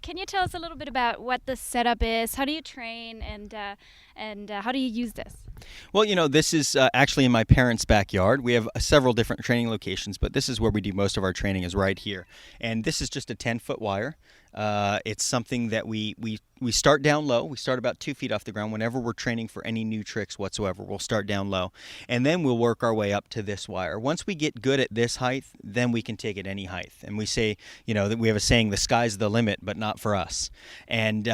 Can you tell us a little bit about what the setup is? How do you train, and how do you use this? Well, this is actually in my parents' backyard. We have several different training locations, but this is where we do most of our training is right here. And this is just a 10-foot wire. It's something that we start down low. We start about 2 feet off the ground. Whenever we're training for any new tricks whatsoever, we'll start down low. And then we'll work our way up to this wire. Once we get good at this height, then we can take it any height. And we say, that we have a saying, the sky's the limit, but not for us. And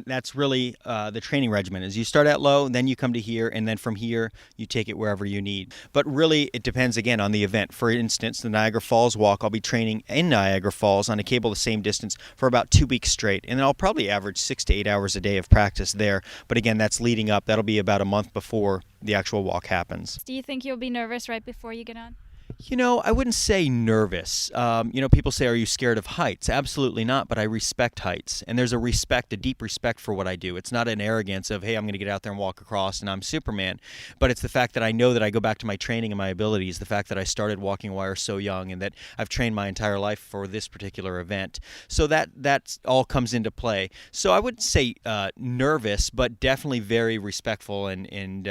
that's really the training regimen is you start out low, then you come to here, and then from here, you take it wherever you need. But really, it depends, again, on the event. For instance, the Niagara Falls walk, I'll be training in Niagara Falls on a cable the same distance for about 2 weeks straight. And then I'll probably average 6 to 8 hours a day of practice there. But again, that's leading up. That'll be about a month before the actual walk happens. Do you think you'll be nervous right before you get on? I wouldn't say nervous. People say, are you scared of heights? Absolutely not, but I respect heights. And there's a deep respect for what I do. It's not an arrogance of, hey, I'm going to get out there and walk across and I'm Superman. But it's the fact that I know that I go back to my training and my abilities, the fact that I started walking wire so young and that I've trained my entire life for this particular event. So that all comes into play. So I wouldn't say nervous, but definitely very respectful and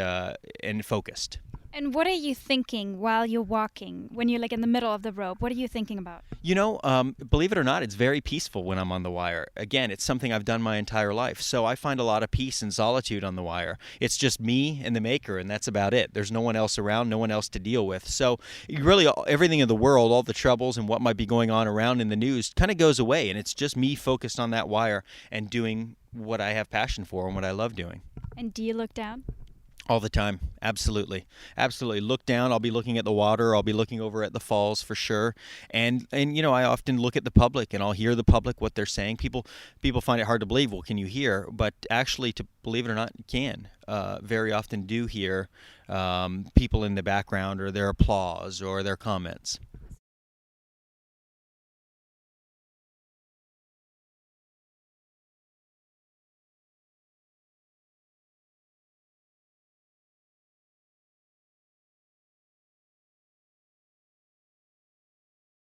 focused. And what are you thinking while you're walking, when you're like in the middle of the rope? What are you thinking about? Believe it or not, it's very peaceful when I'm on the wire. Again, it's something I've done my entire life. So I find a lot of peace and solitude on the wire. It's just me and the maker, and that's about it. There's no one else around, no one else to deal with. So really, everything in the world, all the troubles and what might be going on around in the news kind of goes away. And it's just me focused on that wire and doing what I have passion for and what I love doing. And do you look down? All the time. Absolutely. Absolutely. Look down. I'll be looking at the water. I'll be looking over at the falls for sure. And I often look at the public and I'll hear the public, what they're saying. People find it hard to believe. Well, can you hear? But actually, to believe it or not, you can. Very often do hear people in the background or their applause or their comments.